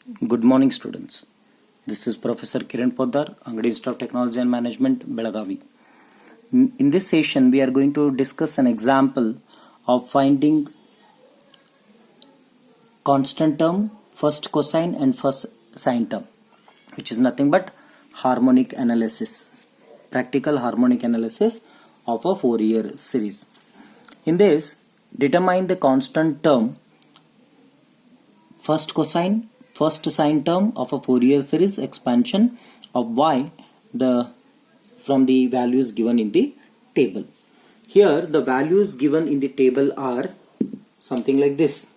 Good morning, students. This is Professor Kiran Poddar, Angadi Institute of Technology and Management, Belagavi. In this session, we are going to discuss an example of finding constant term, first cosine and first sine term, which is nothing but harmonic analysis, practical harmonic analysis of a Fourier series. In this, determine the constant term, first cosine, first sine term of a Fourier series expansion of y from the values given in the table. Here the values given in the table are something like this.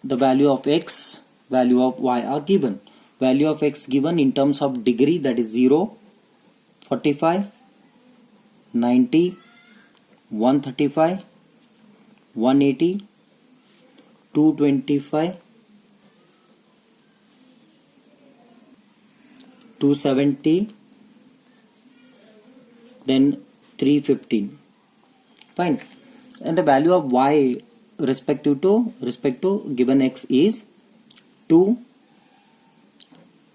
The value of x, value of y are given. Value of x given in terms of degree, that is 0, 45, 90, 135, 180, 225, 270, then 315. Fine. And the value of y respect to given x is 2,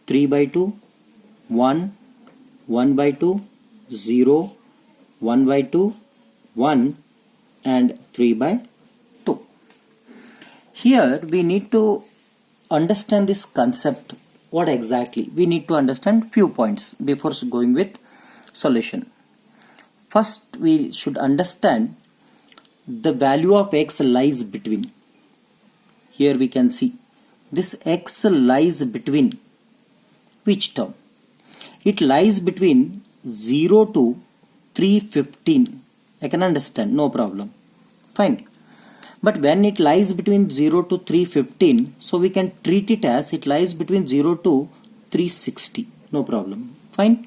3 by 2, 1, 1 by 2, 0, 1 by 2, 1 and 3 by 2. Here we need to understand this concept. What exactly? We need to understand few points before going with solution. First, we should understand the value of x lies between. Here we can see this x lies between which term? It lies between 0 to 315. I can understand, no problem. Fine. But when it lies between 0 to 315, so we can treat it as it lies between 0 to 360. No problem. Fine.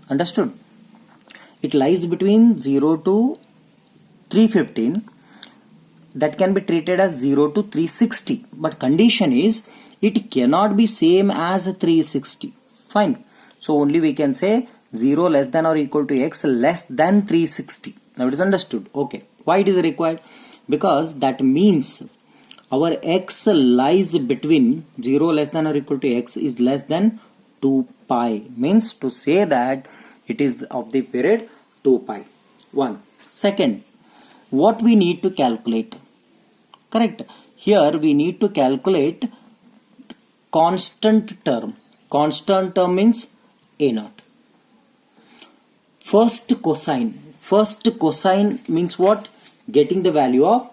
Understood? It lies between 0 to 315. That can be treated as 0 to 360. But condition is it cannot be same as 360. Fine. So only we can say 0 less than or equal to x less than 360. Now it is understood. Okay. Why it is required? Because that means our x lies between 0 less than or equal to x is less than 2 pi. Means to say that it is of the period 2 pi. 1. Second, what we need to calculate? Correct. Here we need to calculate constant term. Constant term means A0. First cosine. First cosine means what? Getting the value of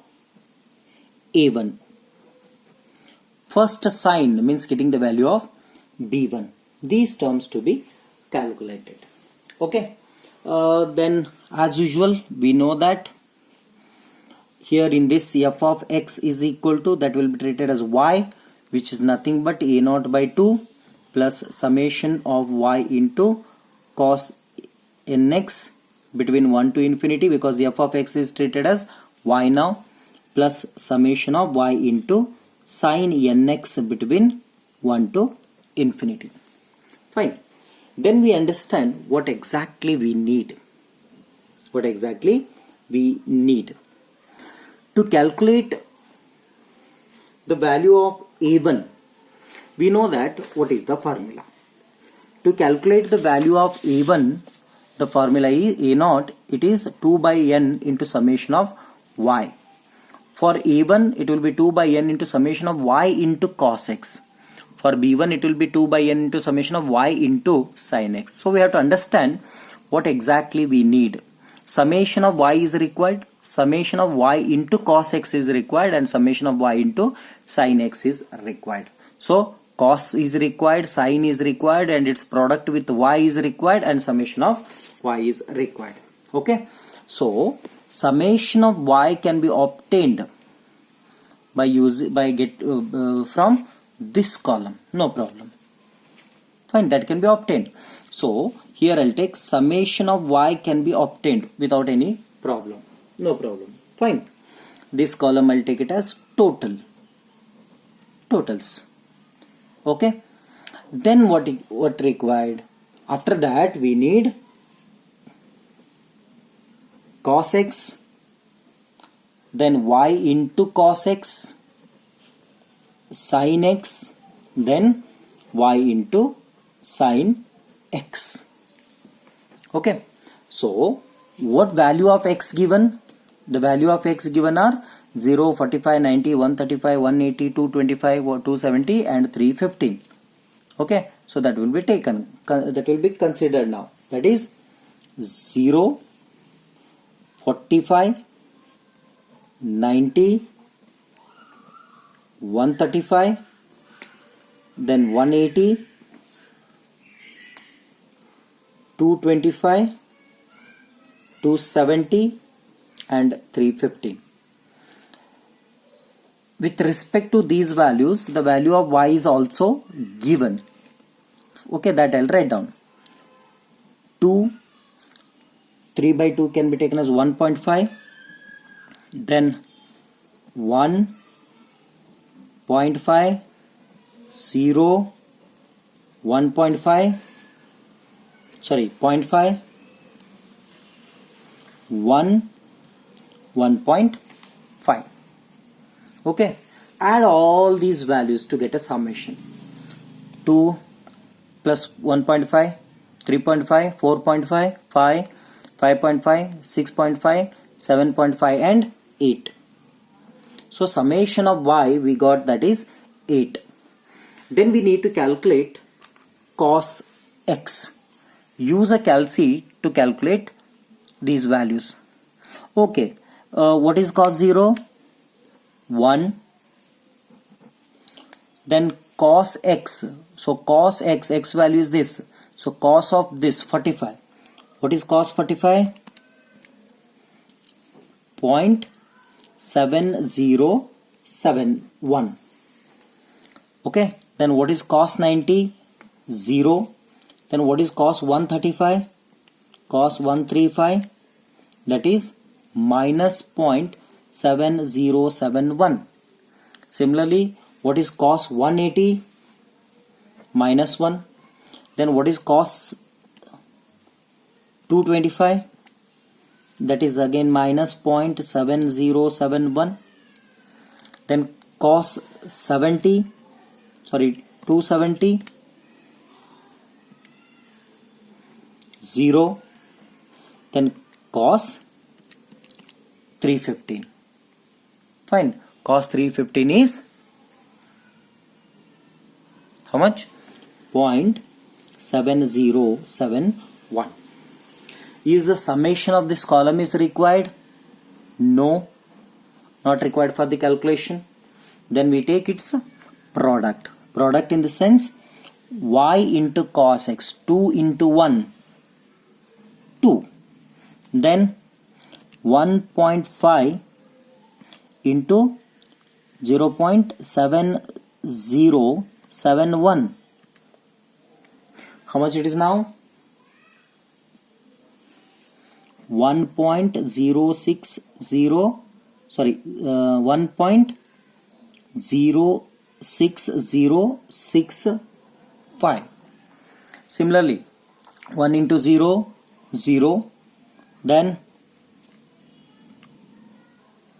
A1. First sine means getting the value of B1. These terms to be calculated. Okay. Then as usual we know that here in this f of x is equal to, that will be treated as y, which is nothing but A0 by 2 plus summation of y into cos nx between 1 to infinity, because f of x is treated as y now, plus summation of y into sin nx between 1 to infinity. Fine. Then we understand what exactly we need. What exactly we need. To calculate the value of A1, we know that what is the formula. To calculate the value of A1, the formula is A0, it is 2 by n into summation of y. For A1, it will be 2 by n into summation of y into cos x. For B1, it will be 2 by n into summation of y into sin x. So we have to understand what exactly we need. Summation of y is required, summation of y into cos x is required, and summation of y into sin x is required. So cos is required, sin is required, and its product with y is required, and summation of y is required. Okay. So summation of y can be obtained by from this column. No problem. Fine. That can be obtained. So here I'll take summation of y can be obtained without any problem. No problem. Fine. This column I'll take it as total. Totals. Okay. Then what required? After that we need cos x, then y into cos x, sin x, then y into sine x. Okay, so what value of x given? The value of x given are 0, 45, 90, 135, 180, 225, 270 and 315. Okay, so that will be taken, that will be considered now. That is 0, 45, 90, 135, then 180, 225, 270 and 350. With respect to these values, the value of y is also given. Okay, that I'll write down. 3 by 2 can be taken as 1.5. Then 1.5, 0, 1.5, sorry, 0.5, 1, 1.5. Okay, add all these values to get a summation. 2 plus 1.5, 3.5, 4.5, 5, 5.5, 6.5, 7.5 and 8. So summation of y we got, that is 8. Then we need to calculate cos x. Use a calc to calculate these values. Okay, what is cos 0? 1. Then cos x. So cos x, x value is this. So cos of this 45. What is cos 45? 0.7071. Okay, then what is cos 90? 0. Then what is cos 135? Cos 135, that is minus 0.7071. Similarly, what is cos 180? Minus 1. Then what is cos 225? That is again minus 0.7071. Then cos 270, 0. Then cos 315. Fine. Cos 315 is how much? 0.7071. Is the summation of this column is required? No, not required for the calculation. Then we take its product. Product in the sense y into cos x. 2 into 1, 2. Then 1.5 into 0.7071. How much it is now? 1.060, sorry, 1.06065. Similarly, 1 into 0, 0. Then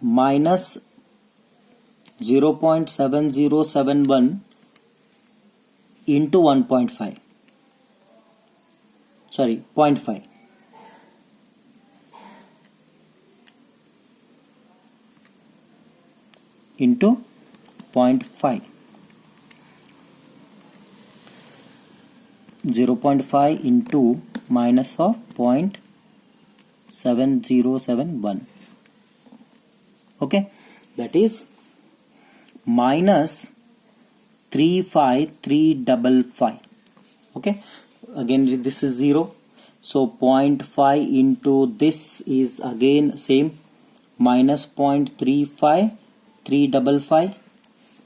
minus 0.7071 into 1.5, sorry, 0.5. Into 0.5. 0.5 into minus of 0.7071. Okay, that is minus 35355. Okay, again this is 0, so 0.5 into this is again same, minus 0.35355.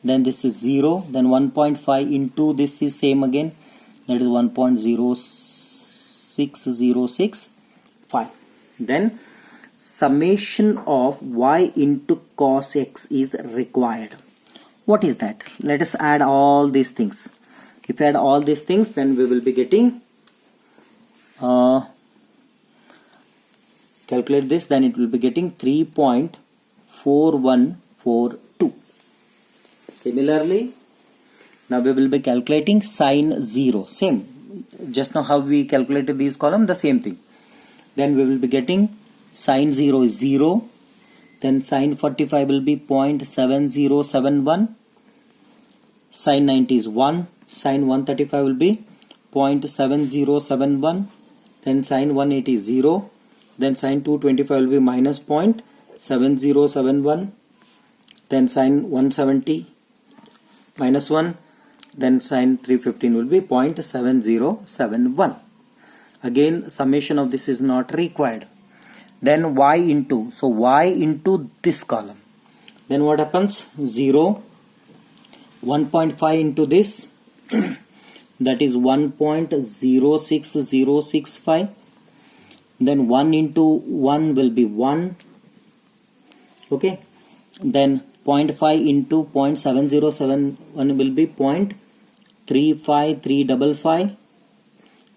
Then this is 0. Then 1.5 into this is same again, that is 1.06065. Then summation of y into cos x is required. What is that? Let us add all these things. If we add all these things, then we will be getting calculate this, then it will be getting 3.4142. Similarly, Now we will be calculating sine 0. Same. Just now how we calculated these column, the same thing. Then we will be getting sine 0 is 0. Then sine 45 will be 0.7071. Sine 90 is 1. Sine 135 will be 0.7071. Then sine 180 is 0. Then sine 225 will be minus 0.7071. Then sine 170 minus 1. Then sine 315 will be 0.7071. Again, summation of this is not required. Then y into, so y into this column. Then what happens? 0, 1.5 into this, that is 1.06065. Then 1 into 1 will be 1. Okay. Then 0.5 into 0.7071 will be 0.35355.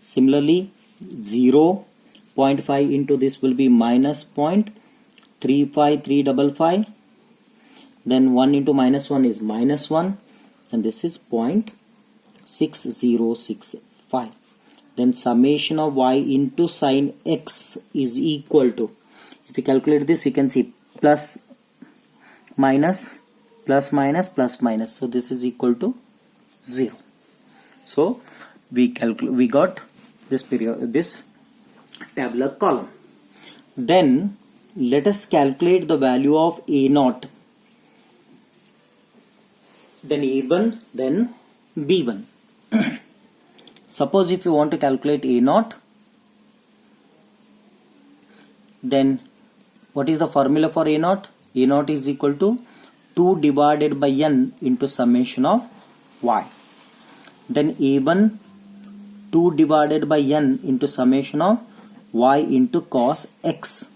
Similarly, 0.5 into this will be minus 0.35355. Then 1 into minus 1 is minus 1, and this is 0.6065. Then summation of y into sine x is equal to, if you calculate this, you can see plus minus plus minus plus minus, so this is equal to 0. So we got this tabular column. Then let us calculate the value of a naught, then a1, then b1. Suppose if you want to calculate a naught, then what is the formula for a naught? A naught is equal to 2 divided by n into summation of y. Then a1, 2 divided by n into summation of y into cos x.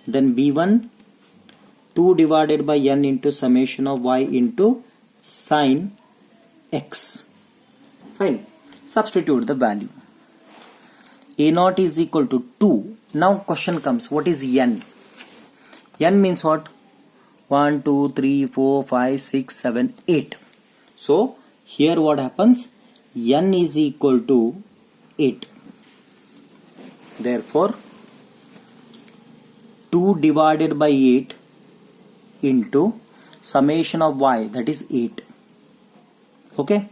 Then b1, 2 divided by n into summation of y into sin x. Fine. Substitute the value. A naught is equal to 2. Now question comes, what is n? N means what? 1, 2, 3, 4, 5, 6, 7, 8. So here what happens? N is equal to 8. Therefore 2 divided by 8 into summation of y, that is 8. Okay.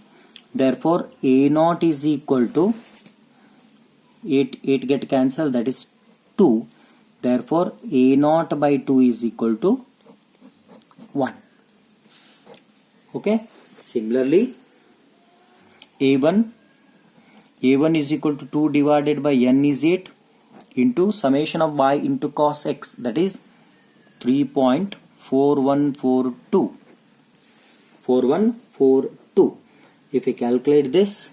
Therefore a naught is equal to 8 get cancelled, that is 2. Therefore a naught by 2 is equal to 1. Okay. Similarly, a1 is equal to 2 divided by n is 8 into summation of y into cos x, that is 3.4142. 4142. If we calculate this,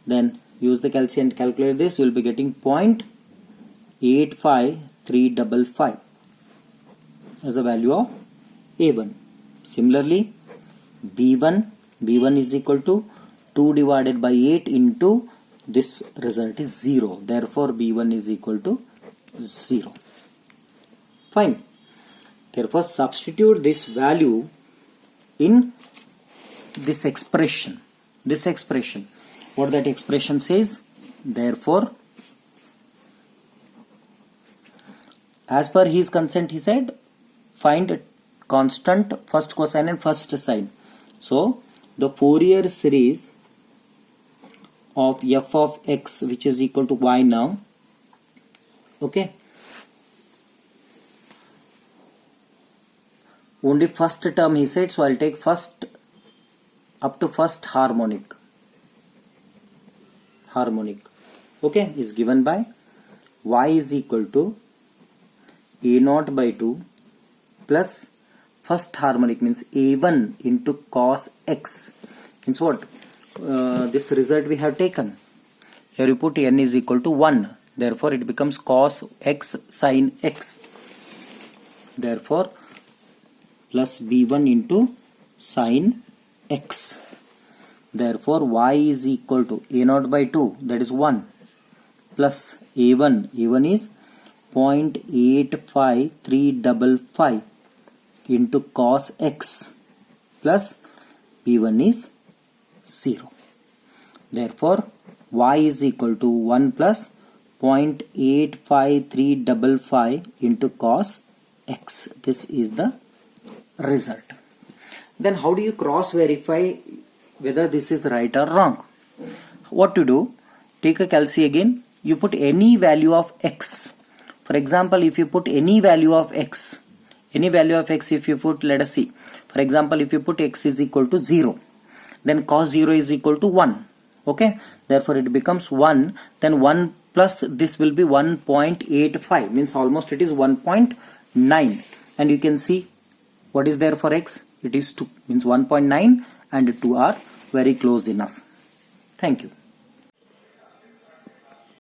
then use the calculation and calculate this, you will be getting 0.85355 as the value of a1. Similarly, b1 is equal to 2 divided by 8 into this result is 0. Therefore b1 is equal to 0. Fine. Therefore substitute this value in this expression. What that expression says? Therefore, as per his consent, he said find constant first cosine and first sine. So the Fourier series of f of x, which is equal to y now. Okay. Only first term he said, so I'll take first up to first harmonic. Okay, is given by y is equal to a naught by 2 plus first harmonic means a1 into cos x. Means what? This result we have taken. Here you put n is equal to 1. Therefore it becomes cos x sin x. Therefore plus b1 into sin x. Therefore y is equal to a naught by 2, that is 1, plus a1 is 0.85355 into cos x plus b1 is 0. Therefore, y is equal to 1 plus 0.85355 into cos x. This is the result. Then how do you cross verify whether this is right or wrong? What to do? Take a calci again. You put any value of x. For example, if you put any value of x, if you put, let us see, for example, if you put x is equal to 0, then cos 0 is equal to 1. Okay, therefore it becomes 1, then 1 plus this will be 1.85, means almost it is 1.9. And you can see what is there for x, it is 2, means 1.9 and 2 are very close enough. Thank you.